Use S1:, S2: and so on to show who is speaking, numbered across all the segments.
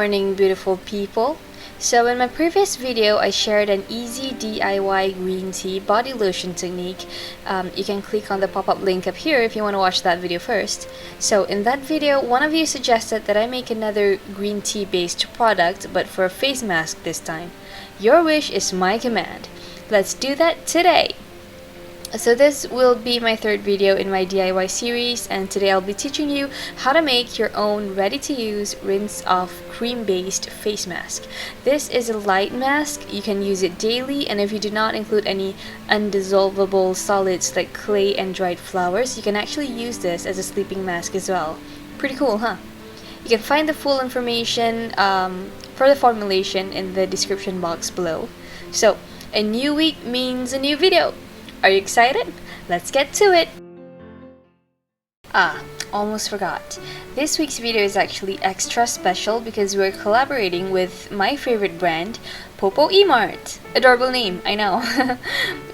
S1: morning, beautiful people. So in my previous video, I shared an easy DIY green tea body lotion technique. You can click on the pop-up link up here if you want to watch that video first. So in that video, one of you suggested that I make another green tea based product, but for a face mask this time. Your wish is my command. Let's do that today! So this will be my third video in my DIY series, and today I'll be teaching you how to make your own ready-to-use rinse-off cream-based face mask. This is a light mask. You can use it daily, and if you do not include any undissolvable solids like clay and dried flowers, you can actually use this as a sleeping mask as well. Pretty cool, huh? You can find the full information for the formulation in the description box below. So, a new week means a new video. Are you excited? Let's get to it! Almost forgot. This week's video is actually extra special because we're collaborating with my favorite brand, Popo E-Mart. Adorable name, I know.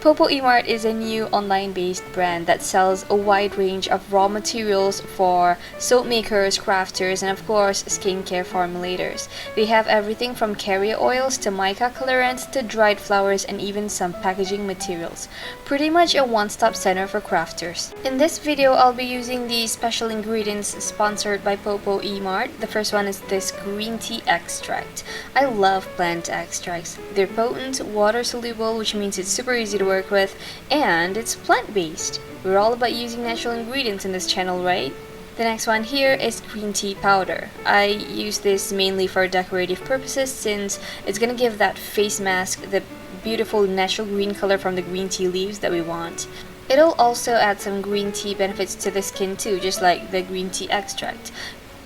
S1: Popo E-Mart is a new online-based brand that sells a wide range of raw materials for soap makers, crafters, and of course, skincare formulators. They have everything from carrier oils to mica colorants to dried flowers and even some packaging materials. Pretty much a one-stop center for crafters. In this video, I'll be using these special ingredients sponsored by Popo E-Mart. The first one is this green tea extract. I love plant extracts. They're potent, water-soluble, which means it's super easy to work with, and it's plant-based. We're all about using natural ingredients in this channel, right? The next one here is green tea powder. I use this mainly for decorative purposes since it's gonna give that face mask the beautiful natural green color from the green tea leaves that we want. It'll also add some green tea benefits to the skin too, just like the green tea extract.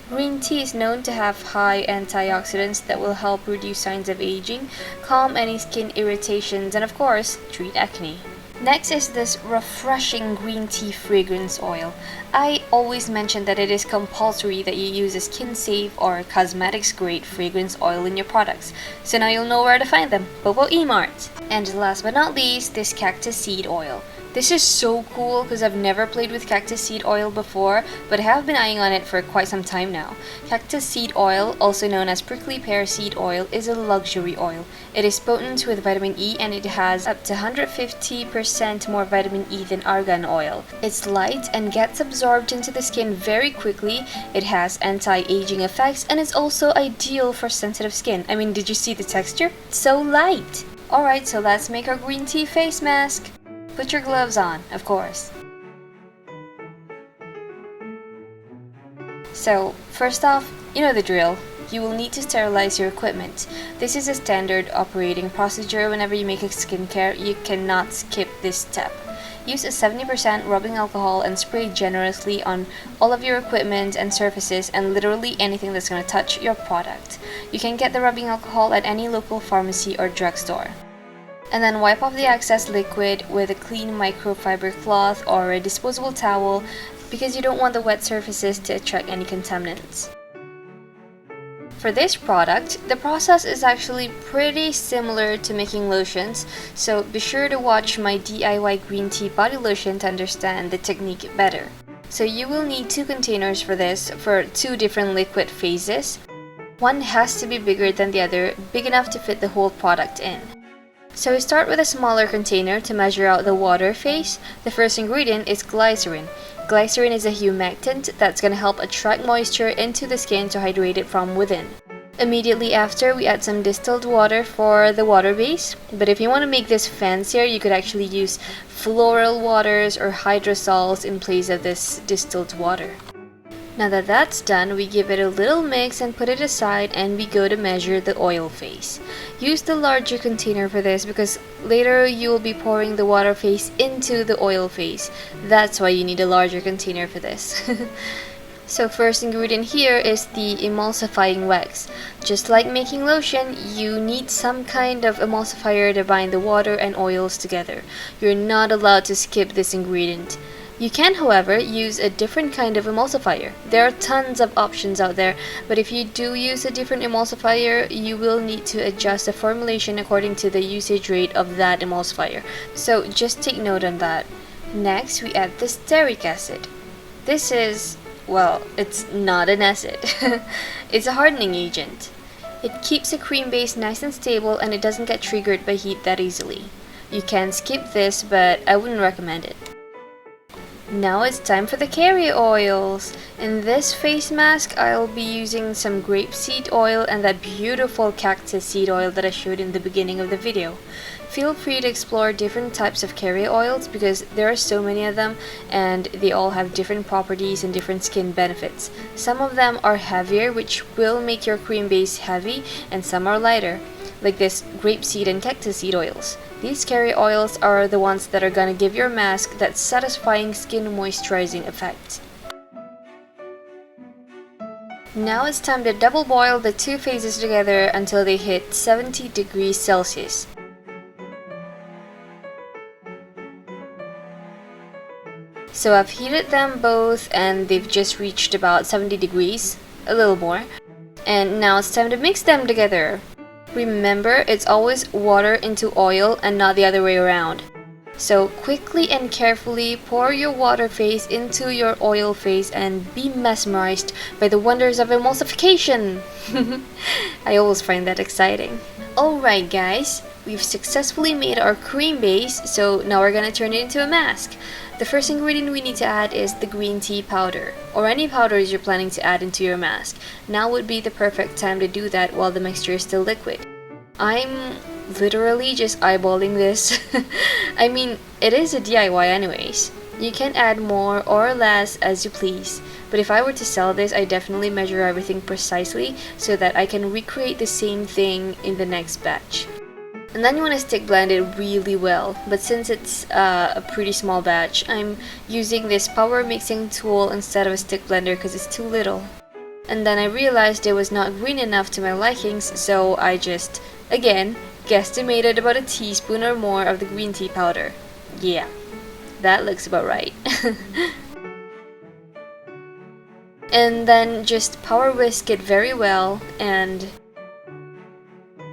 S1: Green tea is known to have high antioxidants that will help reduce signs of aging, calm any skin irritations, and of course, treat acne. Next is this refreshing green tea fragrance oil. I always mention that it is compulsory that you use a skin-safe or cosmetics-grade fragrance oil in your products, so now you'll know where to find them, Popo E-Mart. And last but not least, this Cactus Seed Oil. This is so cool because I've never played with Cactus Seed Oil before, but I have been eyeing on it for quite some time now. Cactus Seed Oil, also known as Prickly Pear Seed Oil, is a luxury oil. It is potent with vitamin E and it has up to 150% more vitamin E than argan oil. It's light and gets absorbed into the skin very quickly. It has anti-aging effects and it's also ideal for sensitive skin. I mean, did you see the texture? It's so light! Alright, so let's make our green tea face mask. Put your gloves on, of course. So, first off, you know the drill. You will need to sterilize your equipment. This is a standard operating procedure whenever you make a skincare. You cannot skip this step. Use a 70% rubbing alcohol and spray generously on all of your equipment and surfaces and literally anything that's going to touch your product. You can get the rubbing alcohol at any local pharmacy or drugstore. And then wipe off the excess liquid with a clean microfiber cloth or a disposable towel because you don't want the wet surfaces to attract any contaminants. For this product, the process is actually pretty similar to making lotions, so be sure to watch my DIY green tea body lotion to understand the technique better. So you will need 2 containers for this for 2 different liquid phases. One has to be bigger than the other, big enough to fit the whole product in. So we start with a smaller container to measure out the water phase. The first ingredient is glycerin. Glycerin is a humectant that's going to help attract moisture into the skin to hydrate it from within. Immediately after, we add some distilled water for the water base. But if you want to make this fancier, you could actually use floral waters or hydrosols in place of this distilled water. Now that that's done, we give it a little mix and put it aside and we go to measure the oil phase. Use the larger container for this because later you will be pouring the water phase into the oil phase. That's why you need a larger container for this. So first ingredient here is the emulsifying wax. Just like making lotion, you need some kind of emulsifier to bind the water and oils together. You're not allowed to skip this ingredient. You can, however, use a different kind of emulsifier. There are tons of options out there, but if you do use a different emulsifier, you will need to adjust the formulation according to the usage rate of that emulsifier. So just take note on that. Next, we add the stearic acid. This is, well, it's not an acid. It's a hardening agent. It keeps the cream base nice and stable and it doesn't get triggered by heat that easily. You can skip this, but I wouldn't recommend it. Now it's time for the carrier oils. In this face mask, I'll be using some grapeseed oil and that beautiful cactus seed oil that I showed in the beginning of the video. Feel free to explore different types of carrier oils because there are so many of them and they all have different properties and different skin benefits. Some of them are heavier, which will make your cream base heavy, and some are lighter, like this grapeseed and cactus seed oils. These carrier oils are the ones that are gonna give your mask that satisfying skin moisturizing effect. Now it's time to double boil the two phases together until they hit 70 degrees Celsius. So I've heated them both and they've just reached about 70 degrees, a little more. And now it's time to mix them together. Remember, it's always water into oil and not the other way around. So quickly and carefully pour your water phase into your oil phase and be mesmerized by the wonders of emulsification. I always find that exciting. Alright guys, we've successfully made our cream base, so now we're gonna turn it into a mask. The first ingredient we need to add is the green tea powder, or any powders you're planning to add into your mask. Now would be the perfect time to do that while the mixture is still liquid. I'm literally just eyeballing this. I mean, it is a DIY anyways. You can add more or less as you please, but if I were to sell this, I definitely measure everything precisely so that I can recreate the same thing in the next batch. And then you want to stick blend it really well, but since it's a pretty small batch, I'm using this power mixing tool instead of a stick blender because it's too little. And then I realized it was not green enough to my likings, so I just, again, guesstimated about a teaspoon or more of the green tea powder. Yeah, that looks about right. And then just power whisk it very well, and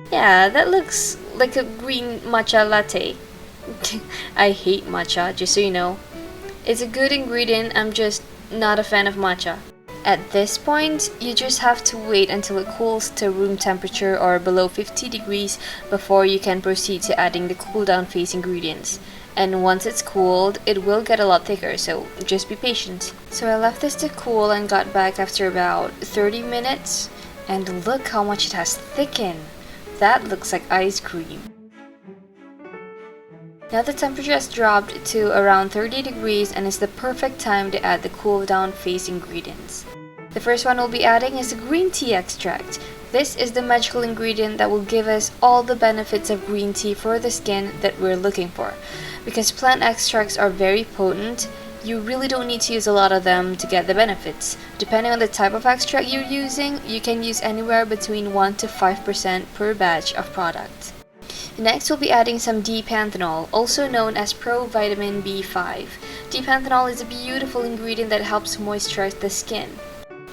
S1: yeah, that looks like a green matcha latte. I hate matcha, just so you know. It's a good ingredient, I'm just not a fan of matcha. At this point, you just have to wait until it cools to room temperature or below 50 degrees before you can proceed to adding the cool down phase ingredients. And once it's cooled, it will get a lot thicker, so just be patient. So I left this to cool and got back after about 30 minutes, and look how much it has thickened. That looks like ice cream. Now the temperature has dropped to around 30 degrees and it's the perfect time to add the cool down phase ingredients. The first one we'll be adding is the green tea extract. This is the magical ingredient that will give us all the benefits of green tea for the skin that we're looking for. Because plant extracts are very potent, you really don't need to use a lot of them to get the benefits. Depending on the type of extract you're using, you can use anywhere between 1 to 5% per batch of product. Next, we'll be adding some D-Panthenol, also known as Pro-Vitamin B5. D-Panthenol is a beautiful ingredient that helps moisturize the skin.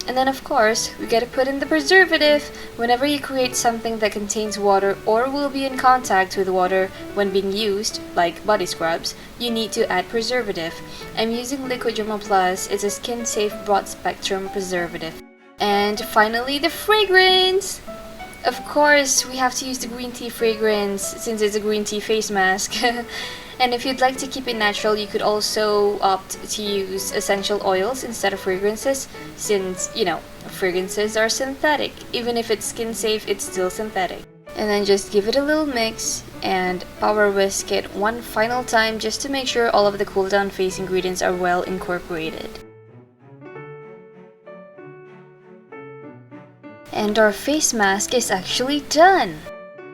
S1: And then of course, we gotta put in the preservative. Whenever you create something that contains water or will be in contact with water when being used, like body scrubs, you need to add preservative. I'm using Liquid Germall Plus. It's a skin-safe broad-spectrum preservative. And finally, the fragrance! Of course, we have to use the green tea fragrance since it's a green tea face mask. And if you'd like to keep it natural, you could also opt to use essential oils instead of fragrances since, you know, fragrances are synthetic. Even if it's skin safe, it's still synthetic. And then just give it a little mix and power whisk it one final time just to make sure all of the cool down phase ingredients are well incorporated. And our face mask is actually done!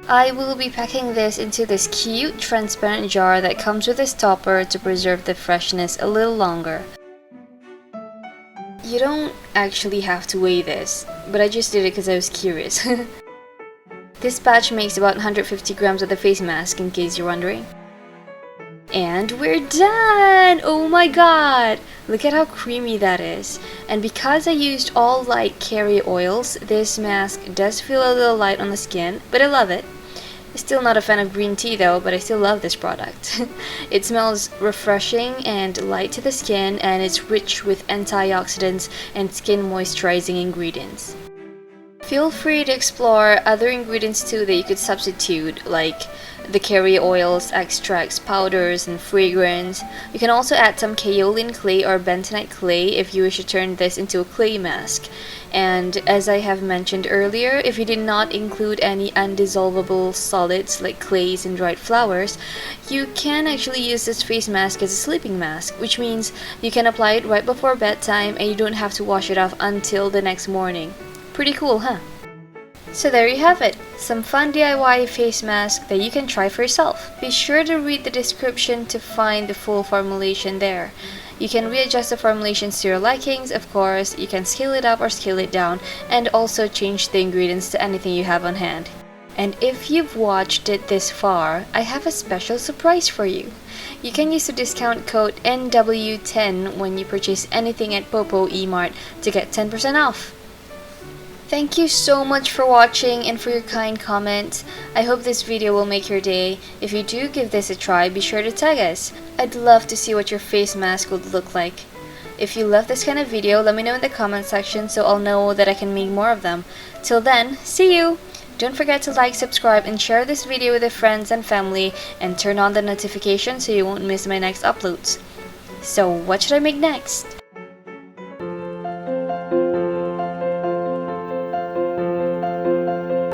S1: I will be packing this into this cute transparent jar that comes with a stopper to preserve the freshness a little longer. You don't actually have to weigh this, but I just did it because I was curious. This batch makes about 150 grams of the face mask in case you're wondering. And we're done! Oh my god! Look at how creamy that is. And because I used all light carrier oils, this mask does feel a little light on the skin, but I love it. Still not a fan of green tea though, but I still love this product. It smells refreshing and light to the skin, and it's rich with antioxidants and skin moisturizing ingredients. Feel free to explore other ingredients too that you could substitute, like the carrier oils, extracts, powders, and fragrance. You can also add some kaolin clay or bentonite clay if you wish to turn this into a clay mask. And as I have mentioned earlier, if you did not include any undissolvable solids like clays and dried flowers, you can actually use this face mask as a sleeping mask, which means you can apply it right before bedtime and you don't have to wash it off until the next morning. Pretty cool, huh? So there you have it, some fun DIY face mask that you can try for yourself. Be sure to read the description to find the full formulation there. You can readjust the formulations to your likings, of course. You can scale it up or scale it down, and also change the ingredients to anything you have on hand. And if you've watched it this far, I have a special surprise for you. You can use the discount code NW10 when you purchase anything at Popo Emart to get 10% off. Thank you so much for watching and for your kind comments. I hope this video will make your day. If you do give this a try, be sure to tag us. I'd love to see what your face mask would look like. If you love this kind of video, let me know in the comment section so I'll know that I can make more of them. Till then, see you! Don't forget to like, subscribe, and share this video with your friends and family, and turn on the notifications so you won't miss my next uploads. So what should I make next?